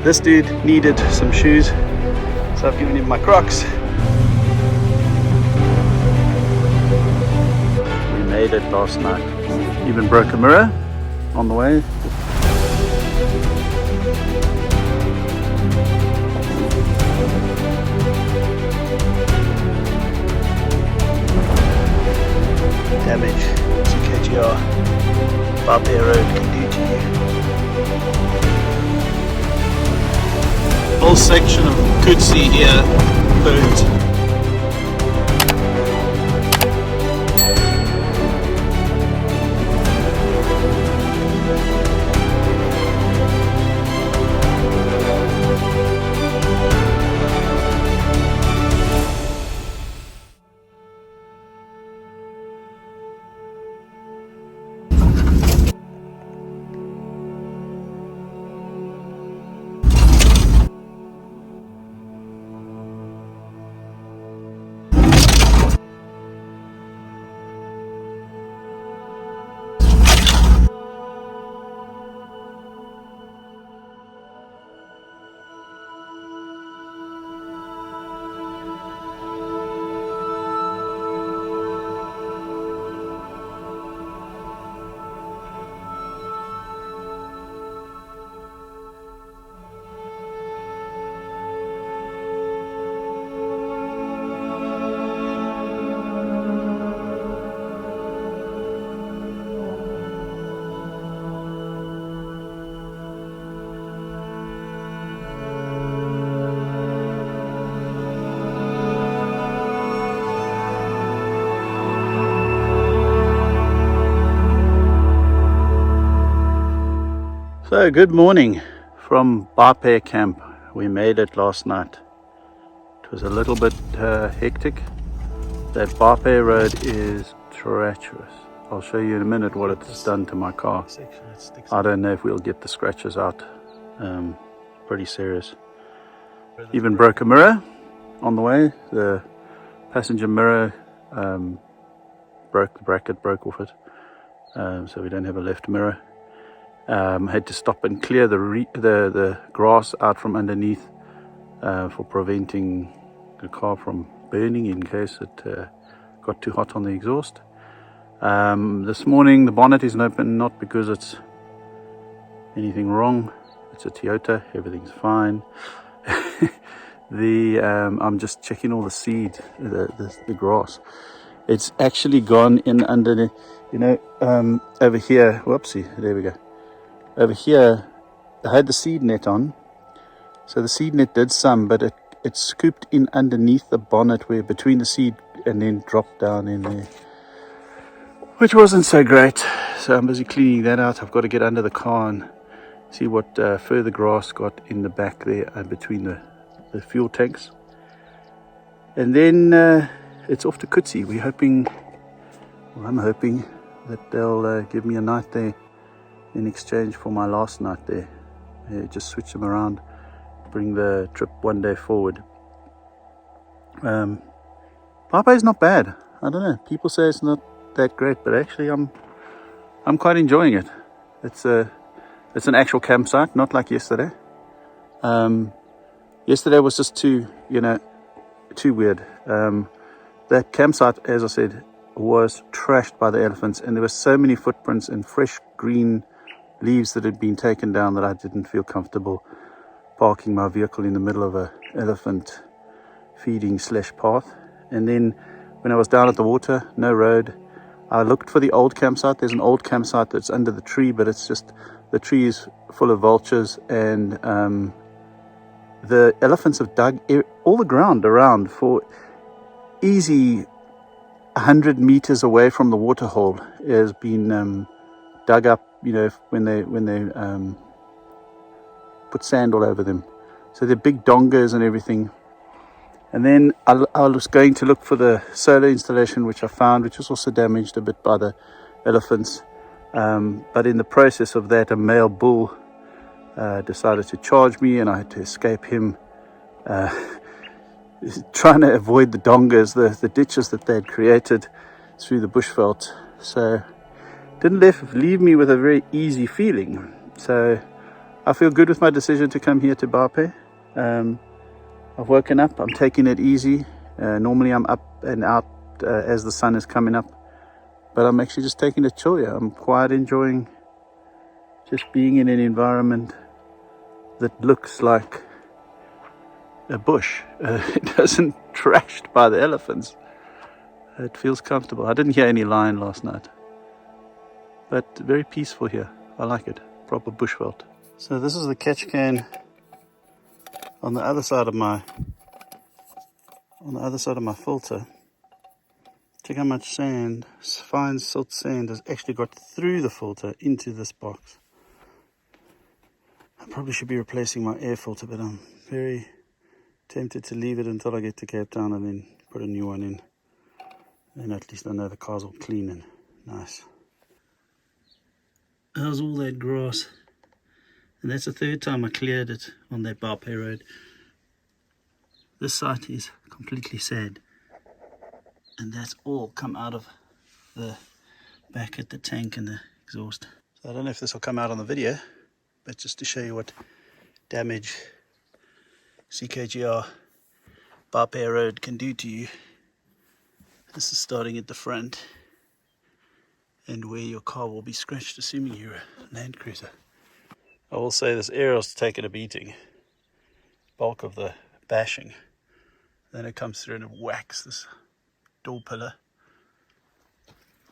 This dude needed some shoes, so I've given him my Crocs. We made it last night. Even broke a mirror on the way. Damage CKGR Bape road can do to you. Whole section of Khutse here burnt. So good morning from Bape camp. We made it last night. It was a little bit hectic. That Bape road is treacherous. I'll show you in a minute what it's done to my car. I don't know if we'll get the scratches out. Pretty serious. Even broke a mirror on the way. The passenger mirror broke, the bracket broke off it. So we don't have a left mirror. Had to stop and clear the grass out from underneath for preventing the car from burning in case it got too hot on the exhaust. This morning the bonnet isn't open, not because it's anything wrong. It's a Toyota, everything's fine. I'm just checking all the seed, the grass. It's actually gone in under the, over here. Whoopsie, there we go. Over here, I had the seed net on, so the seed net did some, but it scooped in underneath the bonnet, where between the seed, and then dropped down in there, which wasn't so great. So I'm busy cleaning that out. I've got to get under the car and see what further grass got in the back there between the fuel tanks, and then it's off to Khutse. We're hoping, well, I'm hoping that they'll give me a night there in exchange for my last night there. Just switch them around, bring the trip one day forward. Bape is not bad. I don't know, people say it's not that great, but actually I'm quite enjoying it. It's an actual campsite, not like yesterday. Yesterday was just too weird. That campsite, as I said, was trashed by the elephants, and there were so many footprints and fresh green leaves that had been taken down that I didn't feel comfortable parking my vehicle in the middle of a elephant feeding / path. And then when I was down at the water, no road, I looked for the old campsite. There's an old campsite that's under the tree, but it's just, the tree is full of vultures, and the elephants have dug all the ground around for easy 100 meters away from the waterhole. Has been dug up, when they put sand all over them. So they're big dongers and everything. And then I was going to look for the solar installation, which I found, which was also damaged a bit by the elephants. But in the process of that, a male bull decided to charge me, and I had to escape him, trying to avoid the dongers, the ditches that they had created through the bushveld. So didn't leave me with a very easy feeling. So I feel good with my decision to come here to Bape. I've woken up, I'm taking it easy. Normally I'm up and out as the sun is coming up, but I'm actually just taking it chill here. I'm quite enjoying just being in an environment that looks like a bush. It doesn't trashed by the elephants. It feels comfortable. I didn't hear any lion last night, but very peaceful here. I like it. Proper bushveld. So this is the catch can on the other side of my filter. Check how much sand, fine silt sand, has actually got through the filter into this box. I probably should be replacing my air filter, but I'm very tempted to leave it until I get to Cape Town and then put a new one in. And at least I know the car's all clean and nice. How's all that grass? And that's the third time I cleared it on that Bape road. This site is completely sad. And that's all come out of the back at the tank and the exhaust. So I don't know if this will come out on the video, but just to show you what damage CKGR Bape road can do to you. This is starting at the front and where your car will be scratched, assuming you're a Land Cruiser. I will say this aerial's taken a beating. Bulk of the bashing. Then it comes through and it whacks this door pillar.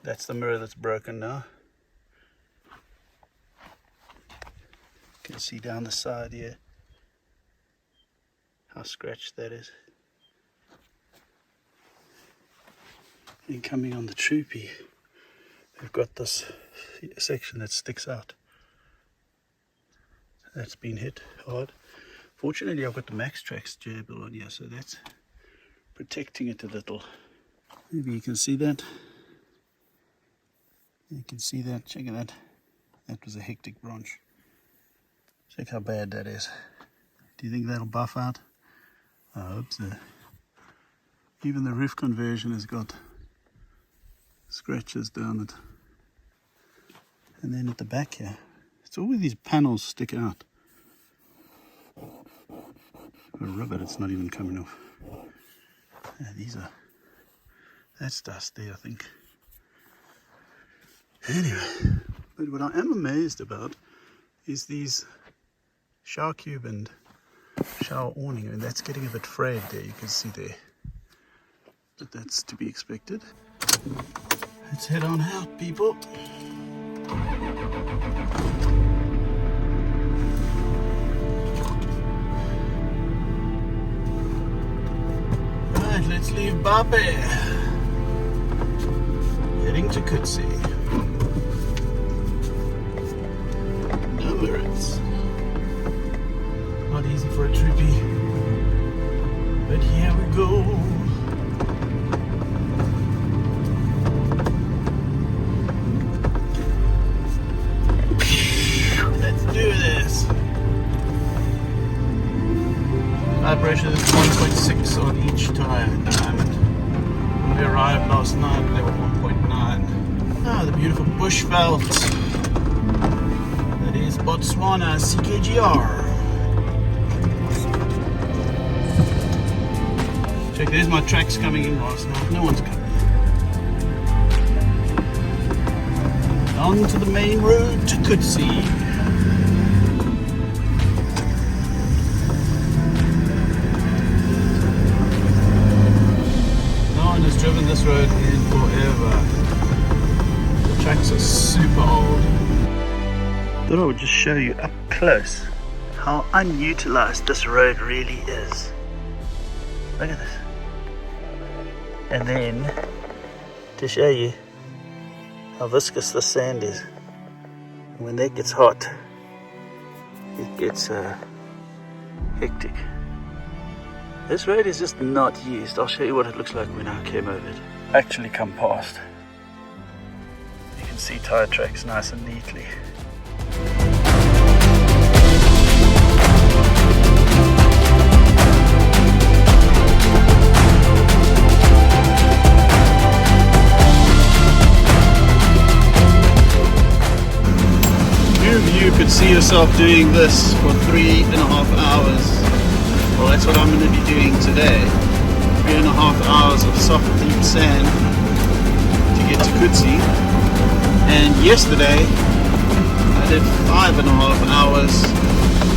That's the mirror that's broken now. You can see down the side here how scratched that is. And coming on the Troopy, we've got this section that sticks out. That's been hit hard. Fortunately, I've got the Max Trax gerbil on here, so that's protecting it a little. Maybe you can see that. You can see that. Check it out. That was a hectic branch. Check how bad that is. Do you think that'll buff out? I hope so. Even the roof conversion has got scratches down it. And then at the back here, it's all where these panels stick out. A rivet, it's not even coming off. Yeah, that's dust there, I think. Anyway, but what I am amazed about is these shower cube and shower awning, and that's getting a bit frayed there, you can see there. But that's to be expected. Let's head on out, people. Right, let's leave Bape. Heading to Khutse. No mirrors. Not easy for a Troopy. But here we go. Tire pressure is 1.6 on each tire at the moment. When we arrived last night, they were 1.9. Ah, the beautiful bushveld. That is Botswana CKGR. Check, there's my tracks coming in last night. No one's coming. On to the main road to Khutse. Driven this road in forever. The tracks are super old. Thought I would just show you up close how unutilized this road really is. Look at this. And then to show you how viscous the sand is. And when that gets hot, it gets hectic. This road is just not used. I'll show you what it looks like when I came over it. Actually come past. You can see tire tracks nice and neatly. Your view could could see yourself doing this for 3.5 hours. Well, that's what I'm going to be doing today. 3.5 hours of soft deep sand to get to Khutse. And yesterday I did 5.5 hours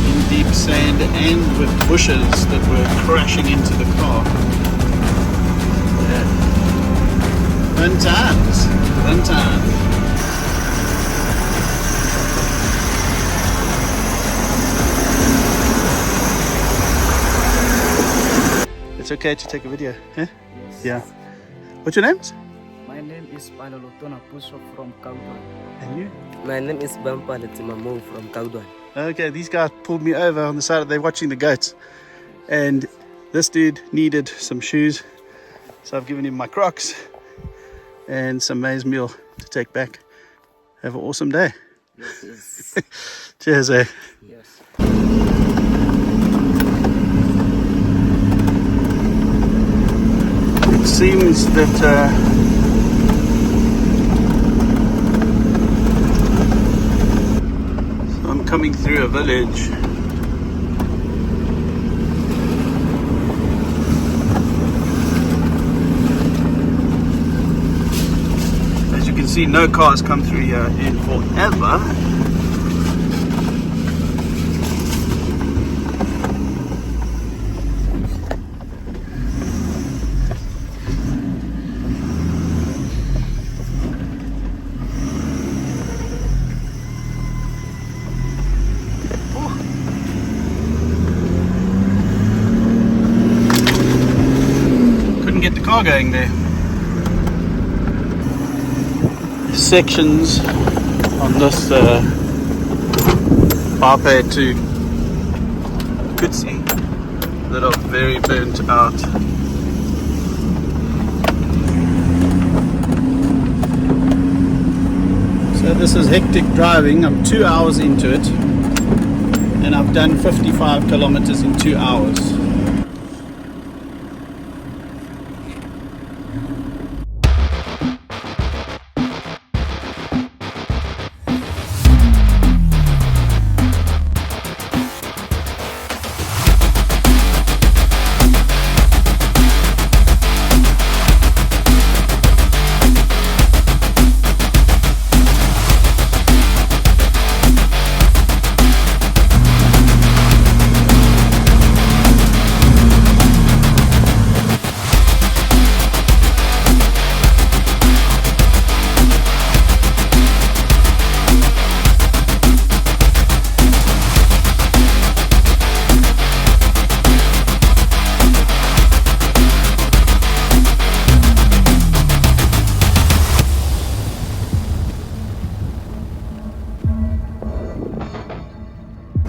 in deep sand and with bushes that were crashing into the car. Yeah. Fun times, fun times. It's okay to take a video, huh? Yes. Yeah. What's your name? My name is Palolotona Puso from Kaudwan. And you? My name is Bape from Kaudwan. Okay, these guys pulled me over on the side. They're watching the goats. And this dude needed some shoes. So I've given him my Crocs and some maize meal to take back. Have an awesome day. Yes, yes. Cheers, eh? Yes. It seems that so I'm coming through a village. As you can see, no cars come through here in forever. Get the car going there. Sections on this Bape to Khutse that are very burnt out. So this is hectic driving. I'm 2 hours into it and I've done 55 kilometers in 2 hours.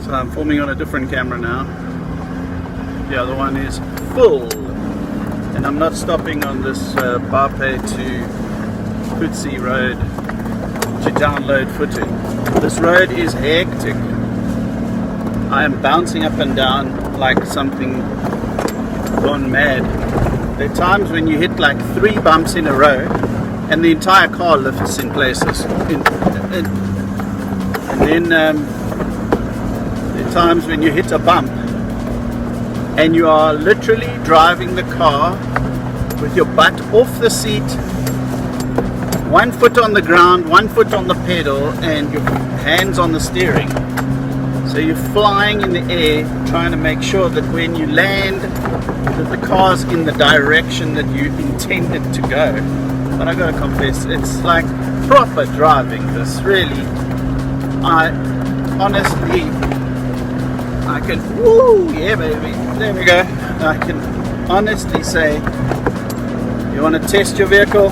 So I'm filming on a different camera now. The other one is full. And I'm not stopping on this Bape to Khutse road to download footage. This road is hectic. I am bouncing up and down like something gone mad. There are times when you hit like 3 bumps in a row and the entire car lifts in places. And then there are times when you hit a bump and you are literally driving the car with your butt off the seat, 1 foot on the ground, 1 foot on the pedal, and your hands on the steering. So you're flying in the air trying to make sure that when you land that the car's in the direction that you intended to go. But I gotta confess, it's like proper driving this, really. I honestly, I can, woo, yeah baby, there we go. I can honestly say, you want to test your vehicle,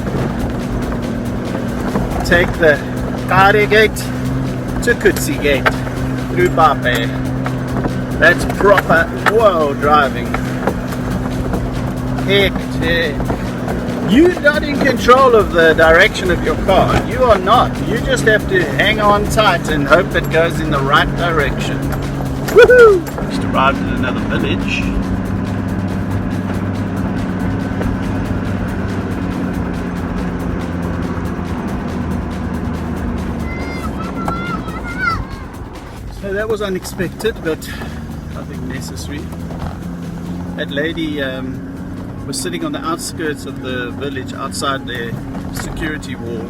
take the Kalahari Gate to Khutse Gate through Bape. That's proper whoa driving. Hectic. You're not in control of the direction of your car. You are not. You just have to hang on tight and hope it goes in the right direction. Woohoo! Just arrived at another village. So that was unexpected, but I think necessary. That lady was sitting on the outskirts of the village outside their security wall,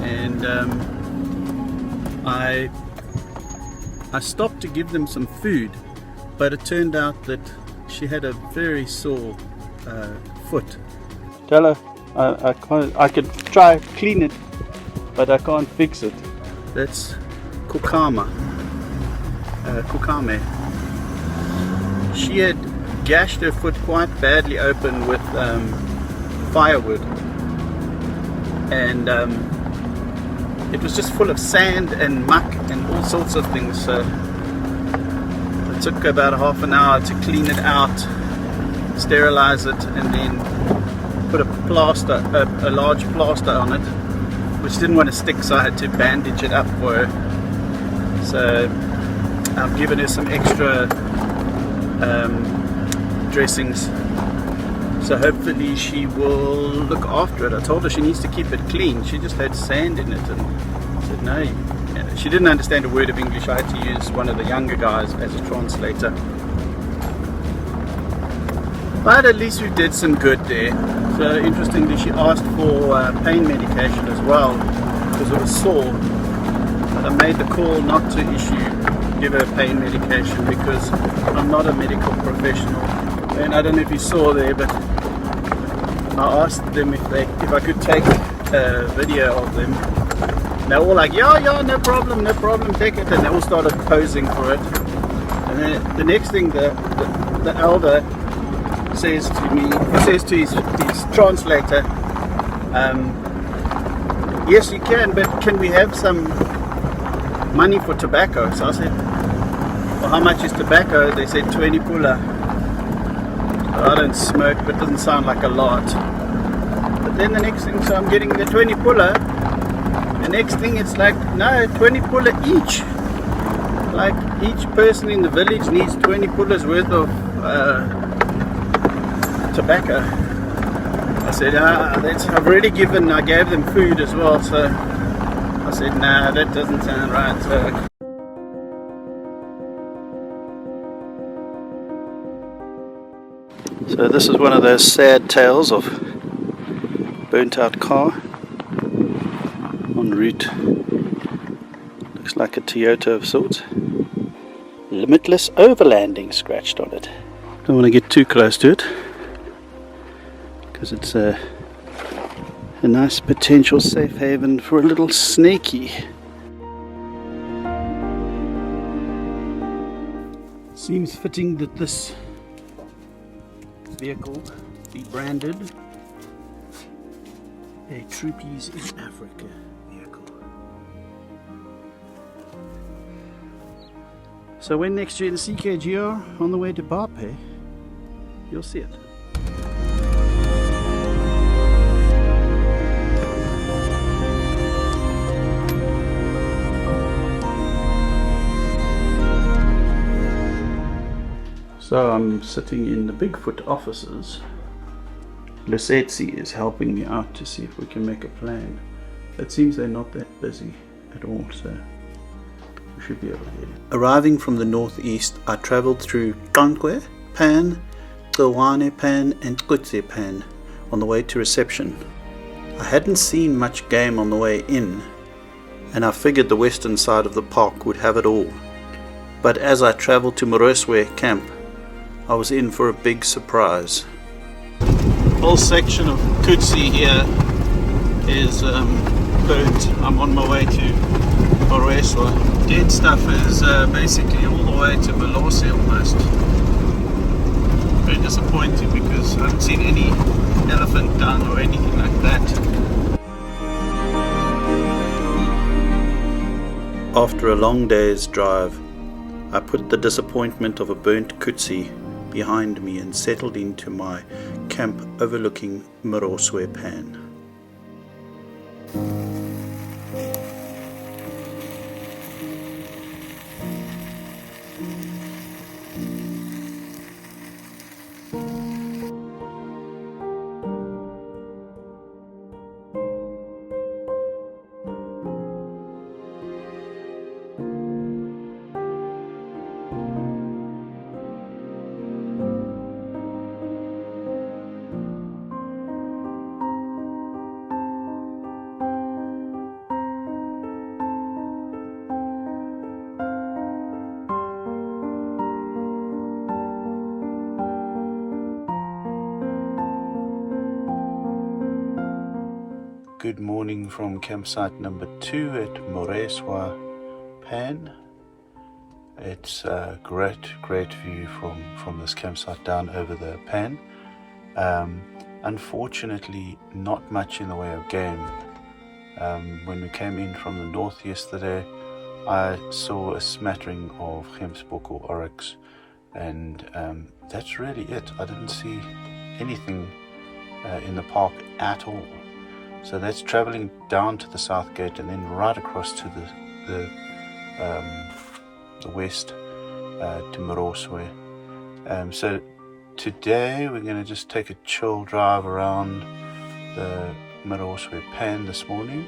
and I stopped to give them some food, but it turned out that she had a very sore foot. Tell her I can't. I could try clean it, but I can't fix it. That's Kukame. She had gashed her foot quite badly open with firewood, and it was just full of sand and muck and all sorts of things. So it took about half an hour to clean it out, sterilize it, and then put a large plaster on it, which didn't want to stick, so I had to bandage it up for her. So I've given her some extra dressings, so hopefully she will look after it. I told her she needs to keep it clean. She just had sand in it, and I said no. She didn't understand a word of English. I had to use one of the younger guys as a translator, but at least we did some good there. So interestingly, she asked for pain medication as well because it was sore, but I made the call not to give her pain medication because I'm not a medical professional. And I don't know if you saw there, but I asked them if I could take a video of them. They were all like, yeah, no problem, take it. And they all started posing for it. And then the next thing, the elder says to his translator, yes, you can, but can we have some money for tobacco? So I said, well, how much is tobacco? They said 20 pula. I don't smoke, but it doesn't sound like a lot. But then the next thing, so I'm getting the 20 pula. The next thing, it's like, no, 20 pula each. Like each person in the village needs 20 pulas worth of tobacco. I said, I've already I gave them food as well. So I said, nah, that doesn't sound right. So this is one of those sad tales of burnt out car en route. Looks like a Toyota of sorts. Limitless overlanding scratched on it. Don't want to get too close to it because it's a nice potential safe haven for a little snaky. Seems fitting that this vehicle be branded a Troopy in Africa vehicle. So when next you're in CKGR on the way to Bape, you'll see it. So I'm sitting in the Bigfoot offices. Lesetsi is helping me out to see if we can make a plan. It seems they're not that busy at all, so we should be able to get it. Arriving from the northeast, I travelled through Kankwe, Pan, Makgadikgadi Pan and Khutse Pan on the way to reception. I hadn't seen much game on the way in, and I figured the western side of the park would have it all. But as I travelled to Moroswe camp, I was in for a big surprise. The whole section of Khutse here is burnt. I'm on my way to Moroswe. Dead stuff is basically all the way to Malose almost. Very disappointing because I haven't seen any elephant dung or anything like that. After a long day's drive, I put the disappointment of a burnt Khutse behind me and settled into my camp overlooking Moroswe Pan. Good morning from campsite number 2 at Moreswa Pan. It's a great view from this campsite down over the Pan. Unfortunately, not much in the way of game. When we came in from the north yesterday, I saw a smattering of gemsbok or oryx, and that's really it. I didn't see anything in the park at all. So that's traveling down to the south gate and then right across to the west to Moroswe. So today we're going to just take a chill drive around the Moroswe Pan this morning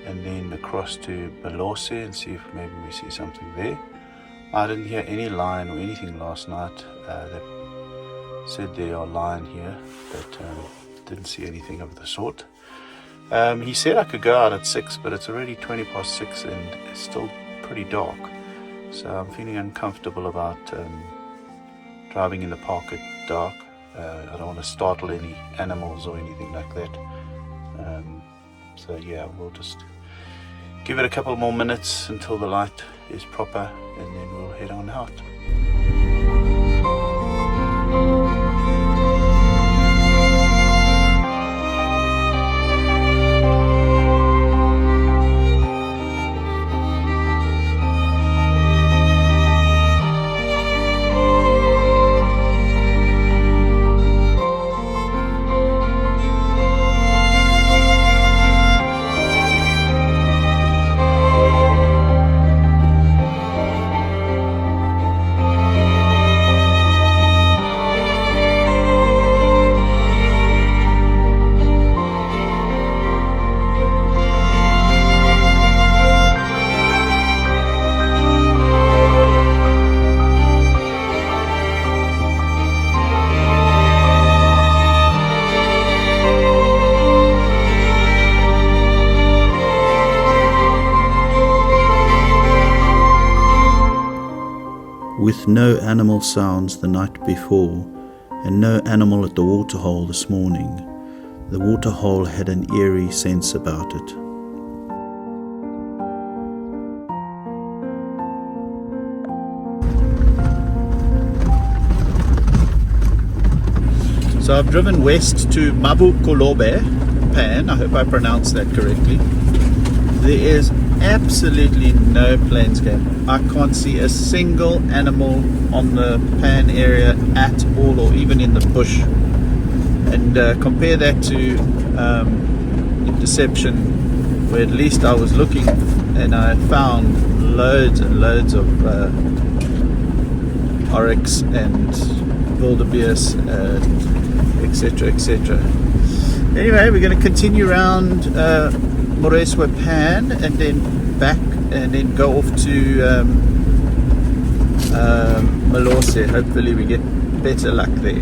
and then across to Balose and see if maybe we see something there. I didn't hear any lion or anything last night. They said there are lion here, but didn't see anything of the sort. He said I could go out at 6, but it's already 20 past 6 and it's still pretty dark. So I'm feeling uncomfortable about driving in the park at dark. I don't want to startle any animals or anything like that. So yeah, we'll just give it a couple more minutes until the light is proper and then we'll head on out. With no animal sounds the night before, and no animal at the waterhole this morning, the waterhole had an eerie sense about it. So I've driven west to Makgadikgadi Pan, I hope I pronounced that correctly. There is absolutely no plains game. I can't see a single animal on the Pan area at all, or even in the bush. And compare that to Interception, where at least I was looking and I found loads and loads of oryx and wildebeest, etc, etc. Anyway, we're going to continue around Moreswa Pan and then back and then go off to Balose. Hopefully we get better luck there.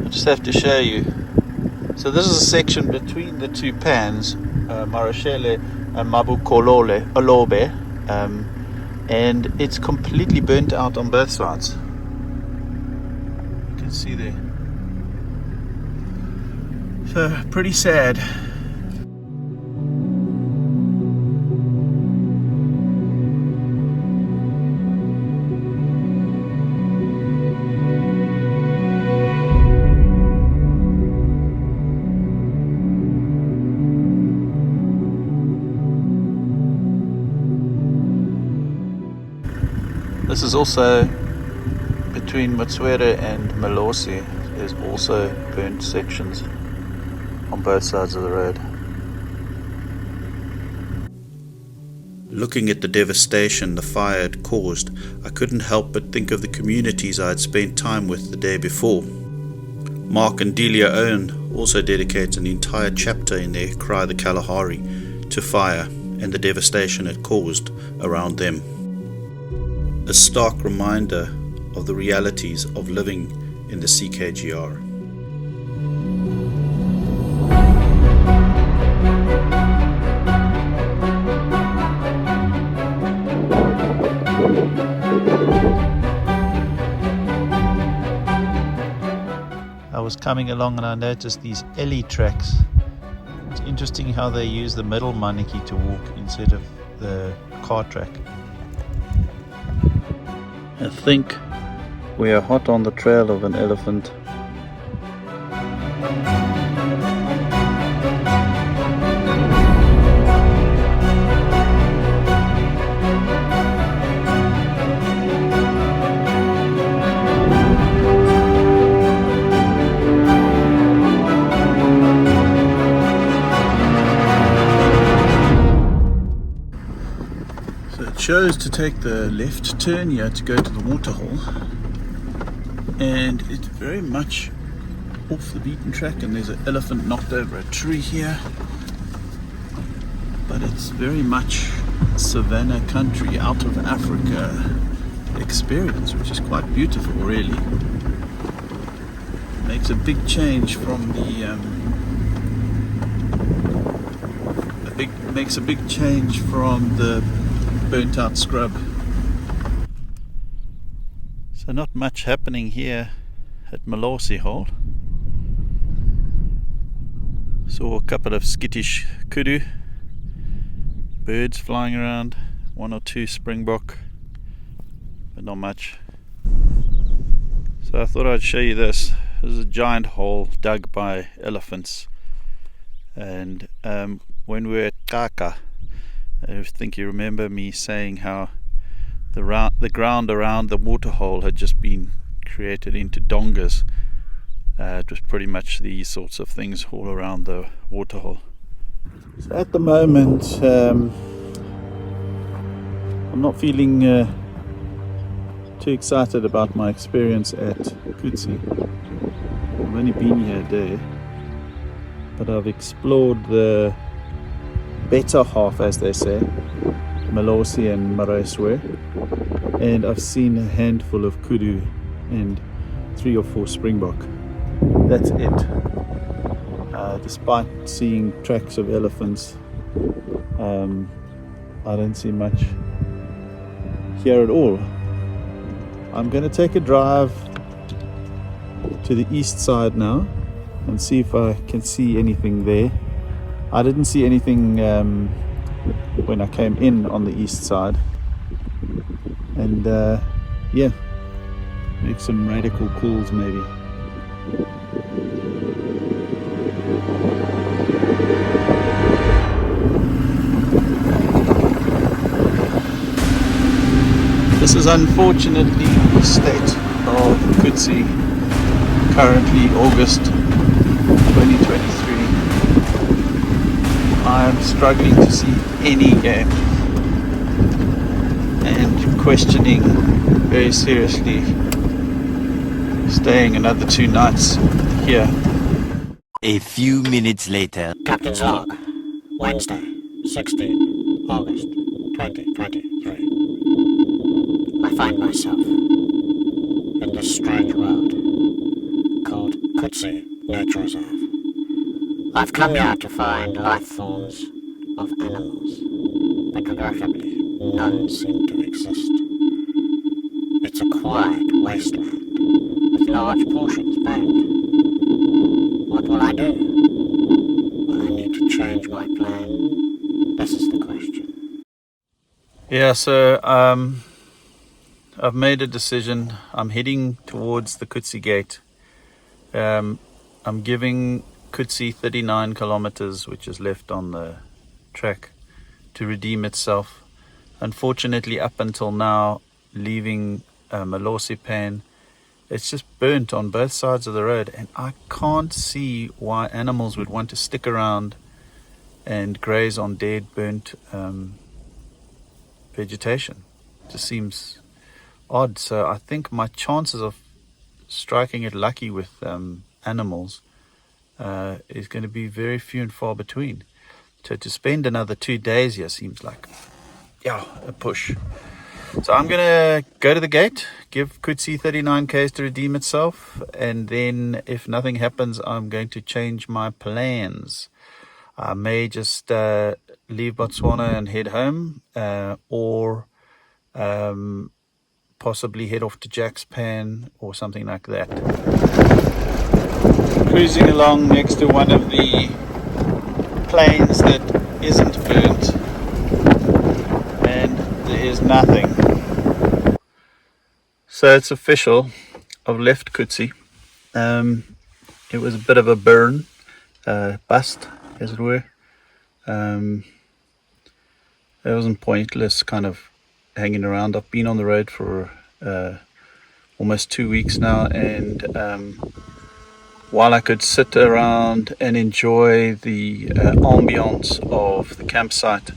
I just have to show you. So this is a section between the two pans, Marashele and Makgadikgadi, and it's completely burnt out on both sides. You can see there. So pretty sad. This is also between Motswere and Malose. There's also burnt sections on both sides of the road. Looking at the devastation the fire had caused, I couldn't help but think of the communities I had spent time with the day before. Mark and Delia Owen also dedicates an entire chapter in their Cry the Kalahari to fire and the devastation it caused around them. A stark reminder of the realities of living in the CKGR. was coming along and I noticed these ellie tracks. It's interesting how they use the middle maniki to walk instead of the car track. I think we are hot on the trail of an elephant. Chose to take the left turn here to go to the waterhole, and it's very much off the beaten track, and there's an elephant knocked over a tree here, but it's very much savanna country, out of Africa experience, which is quite beautiful really. Makes a big change from the burnt out scrub. So not much happening here at Malosi Hole. Saw a couple of skittish kudu, birds flying around, one or two springbok, but not much. So I thought I'd show you this. This is a giant hole dug by elephants, and when we were at Kaka, I think you remember me saying how the ground around the waterhole had just been created into dongas. It was pretty much these sorts of things all around the waterhole. So at the moment, I'm not feeling too excited about my experience at Khutse. I've only been here a day, but I've explored the better half, as they say, Malosi and Maraiswe, and I've seen a handful of kudu and 3 or 4 springbok. That's it. Despite seeing tracks of elephants, I don't see much here at all. I'm going to take a drive to the east side now and see if I can see anything there. I didn't see anything when I came in on the east side, and yeah, make some radical calls maybe. This is unfortunately the state of Khutse, currently August 2023. I am struggling to see any game and questioning very seriously staying another 2 nights here. A few minutes later. Captain's log, Wednesday, 16 August 2023. I find myself in this strange world called Khutse Nature Reserve. I've come here to find life forms of animals, but regrettably none seem to exist. It's a quiet wasteland with large portions burned. What will I do? Will I need to change my plan? This is the question. Yeah, so I've made a decision. I'm heading towards the Khutse Gate. I'm giving Khutse 39 kilometers, which is left on the track, to redeem itself. Unfortunately, up until now, leaving Malosi Pan, it's just burnt on both sides of the road, and I can't see why animals would want to stick around and graze on dead, burnt vegetation. It just seems odd. So I think my chances of striking it lucky with animals is going to be very few and far between. So to spend another 2 days here seems like, yeah, a push. So I'm going to go to the gate, give Khutse 39 k's to redeem itself, and then if nothing happens, I'm going to change my plans. I may just leave Botswana and head home, or possibly head off to Jack's Pan or something like that. cruising along next to one of the plains that isn't burnt, and there is nothing. So it's official, I've left Khutse. It was a bit of a burn, bust as it were. It wasn't pointless kind of hanging around. I've been on the road for almost 2 weeks now, and while I could sit around and enjoy the ambience of the campsite,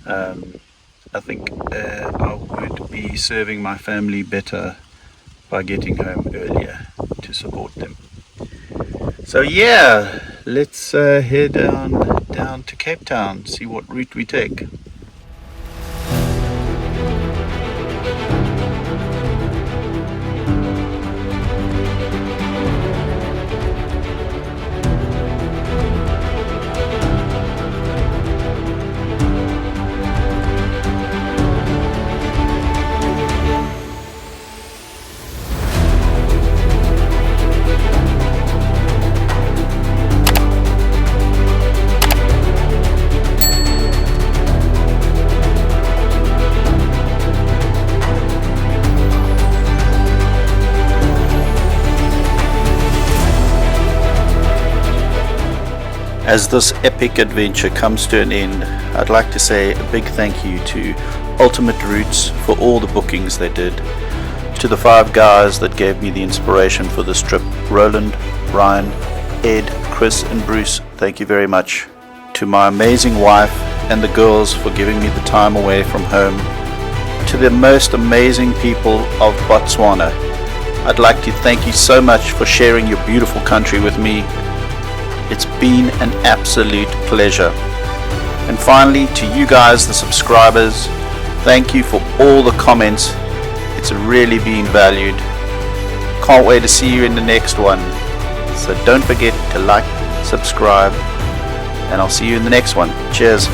I think I would be serving my family better by getting home earlier to support them. So yeah, let's head down to Cape Town, see what route we take. As this epic adventure comes to an end, I'd like to say a big thank you to Ultimate Routes for all the bookings they did, to the 5 guys that gave me the inspiration for this trip: Roland, Ryan, Ed, Chris and Bruce, thank you very much. To my amazing wife and the girls for giving me the time away from home. To the most amazing people of Botswana, I'd like to thank you so much for sharing your beautiful country with me. It's been an absolute pleasure. And finally, to you guys, the subscribers, thank you for all the comments. It's really been valued. Can't wait to see you in the next one. So don't forget to like, subscribe, and I'll see you in the next one. Cheers.